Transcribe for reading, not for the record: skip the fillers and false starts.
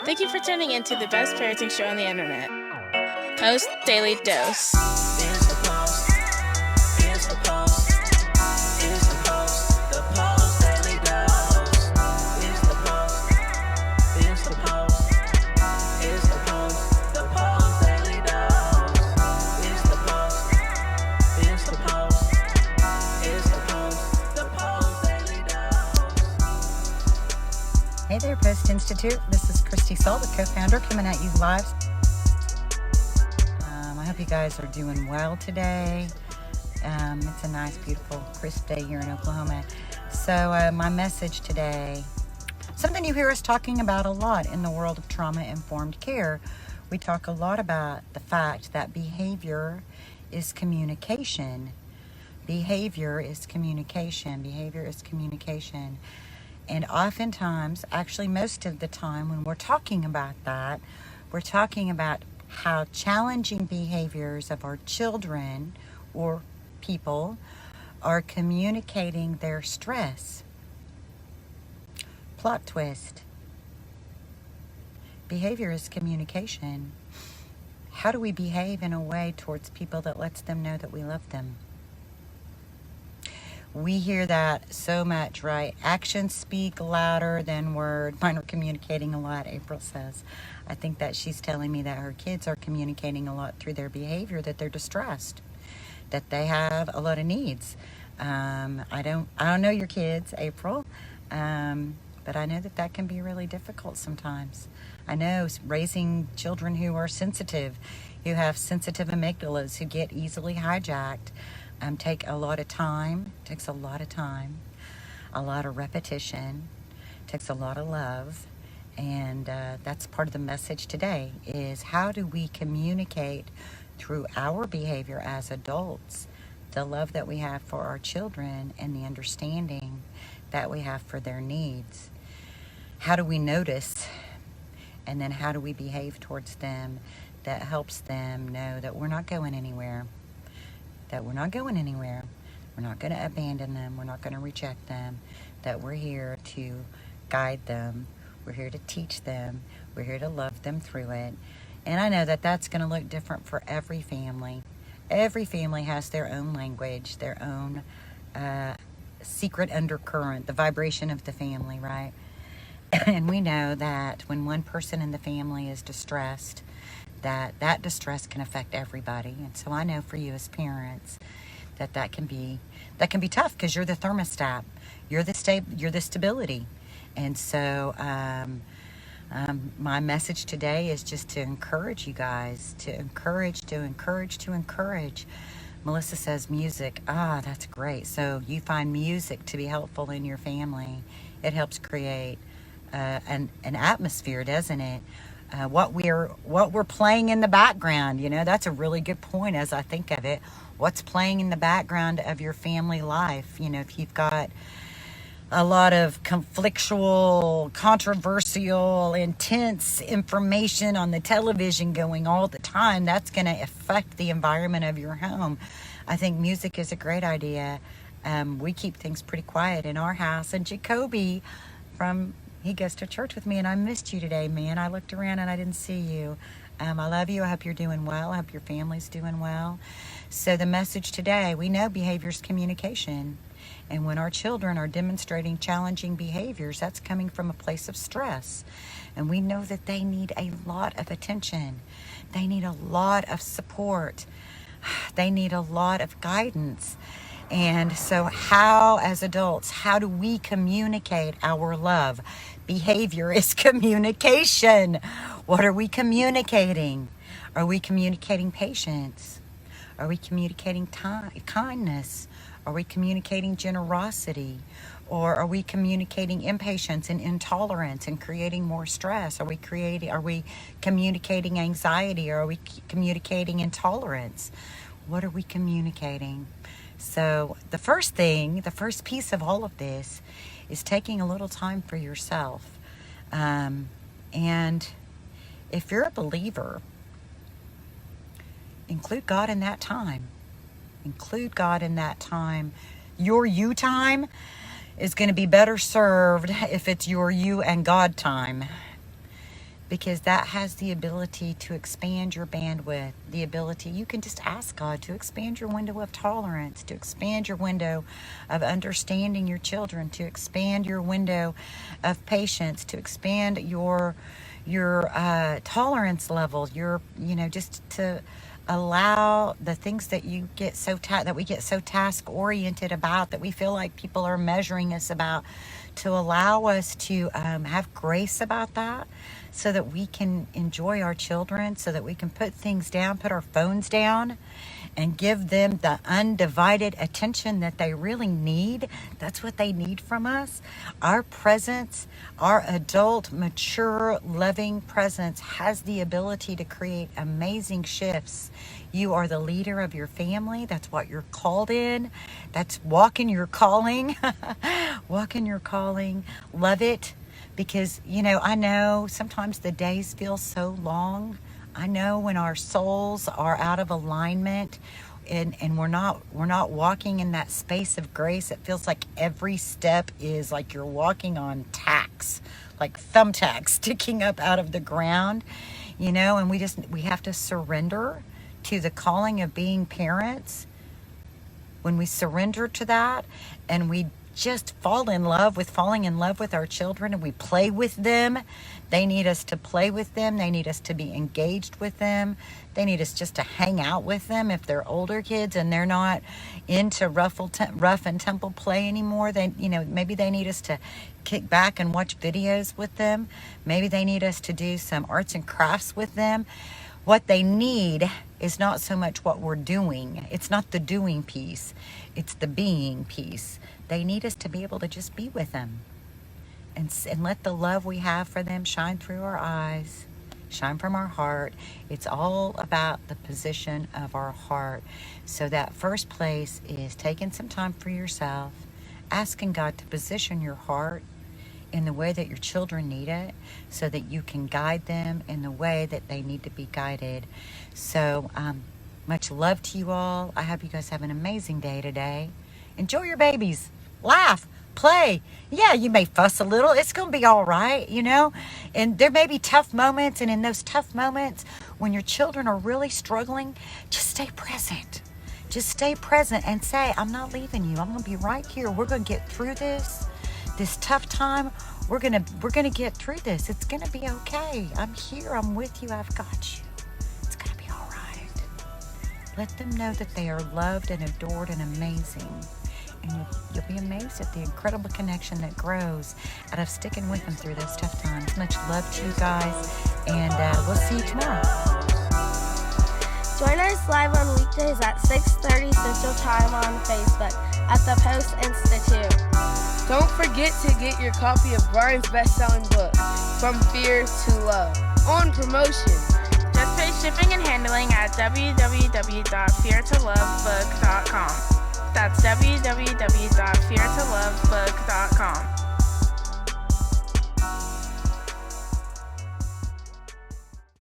Thank you for tuning in to the best parenting show on the internet, Post Daily Dose. Here's the post. Here's the post. Here's the post. The Post Daily Dose. Here's the post. Here's the post. Here's the post. The Post Daily Dose. Here's the post. Here's the post. Here's the post. The Post Daily Dose. Hey there, Post+Institute. This is Christy Saul, the co-founder, coming at you live. I hope you guys are doing well today. It's a nice, beautiful, crisp day here in Oklahoma. So my message today, something you hear us talking about a lot in the world of trauma-informed care. We talk a lot about the fact that behavior is communication. Behavior is communication. Behavior is communication. And oftentimes, actually most of the time when we're talking about that, we're talking about how challenging behaviors of our children or people are communicating their stress. Plot twist. Behavior is communication. How do we behave in a way towards people that lets them know that we love them? We hear that so much, right? Actions speak louder than words. Mine are communicating a lot, April says. I think that she's telling me that her kids are communicating a lot through their behavior, that they're distressed, that they have a lot of needs. I don't know your kids, April, but I know that can be really difficult sometimes. I know raising children who are sensitive, who have sensitive amygdalas, who get easily hijacked, takes a lot of time, a lot of repetition, takes a lot of love. And that's part of the message today is how do we communicate through our behavior as adults, the love that we have for our children and the understanding that we have for their needs. How do we notice, and then how do we behave towards them that helps them know that we're not going anywhere, We're not going to abandon them. We're not going to reject them, that we're here to guide them. We're here to teach them. We're here to love them through it. And I know that that's going to look different for every family. Every family has their own language, their own secret undercurrent, the vibration of the family, right? And we know that when one person in the family is distressed, that distress can affect everybody. And so I know for you as parents that can be tough because you're the thermostat, you're the stability. And so my message today is just to encourage you guys, to encourage. Melissa says music. That's great. So you find music to be helpful in your family. It helps create an atmosphere, doesn't it? What we're playing in the background, that's a really good point as I think of it. What's playing in the background of your family life? If you've got a lot of conflictual, controversial, intense information on the television going all the time, that's going to affect the environment of your home. I think music is a great idea. We keep things pretty quiet in our house. And Jacoby he goes to church with me, and I missed you today, man. I looked around and I didn't see you. I love you. I hope you're doing well. I hope your family's doing well. So the message today, we know behavior is communication. And when our children are demonstrating challenging behaviors, that's coming from a place of stress. And we know that they need a lot of attention. They need a lot of support. They need a lot of guidance. And so how, as adults, how do we communicate our love? Behavior is communication. What are we communicating? Are we communicating patience? Are we communicating kindness? Are we communicating generosity? Or are we communicating impatience and intolerance and creating more stress? Are we communicating anxiety? Or are we communicating intolerance? What are we communicating? So the first piece of all of this is taking a little time for yourself. And if you're a believer, include God in that time. Include God in that time. Your you time is going to be better served if it's your you and God time. because that has the ability to expand your bandwidth. The ability, you can just ask God to expand your window of tolerance, to expand your window of understanding your children, to expand your window of patience, to expand your tolerance level, just to allow the things that you get that we get so task oriented about, that we feel like people are measuring us about, to allow us to have grace about that, so that we can enjoy our children, so that we can put things down, put our phones down, and give them the undivided attention that they really need. That's what they need from us. Our presence, our adult, mature, loving presence has the ability to create amazing shifts. You are the leader of your family. That's what you're called in. That's walk in your calling. Walk in your calling. Love it. Because, I know sometimes the days feel so long. I know when our souls are out of alignment and we're not walking in that space of grace, it feels like every step is like you're walking on tacks, like thumbtacks sticking up out of the ground, and we have to surrender to the calling of being parents. When we surrender to that and we just falling in love with our children, and we play with them. They need us to play with them. They need us to be engaged with them. They need us just to hang out with them. If they're older kids and they're not into rough and tumble play anymore, maybe they need us to kick back and watch videos with them. Maybe they need us to do some arts and crafts with them. What they need is not so much what we're doing. It's not the doing piece. It's the being piece. They need us to be able to just be with them and let the love we have for them shine through our eyes, shine from our heart. It's all about the position of our heart. So that first place is taking some time for yourself, asking God to position your heart in the way that your children need it, so that you can guide them in the way that they need to be guided. So much love to you all. I hope you guys have an amazing day today. Enjoy your babies. Laugh. Play. Yeah, you may fuss a little. It's going to be all right, And there may be tough moments, and in those tough moments, when your children are really struggling, just stay present. Just stay present and say, I'm not leaving you. I'm going to be right here. We're going to get through this tough time. We're going to get through this. It's going to be okay. I'm here. I'm with you. I've got you. It's going to be all right. Let them know that they are loved and adored and amazing. And you'll be amazed at the incredible connection that grows out of sticking with them through those tough times. Much love to you guys, and we'll see you tomorrow. Join us live on weekdays at 6:30 Central Time on Facebook at the Post+Institute. Don't forget to get your copy of Brian's best-selling book, From Fear to Love, on promotion. Just pay shipping and handling at www.feartolovebook.com. That's www.feartolovebook.com.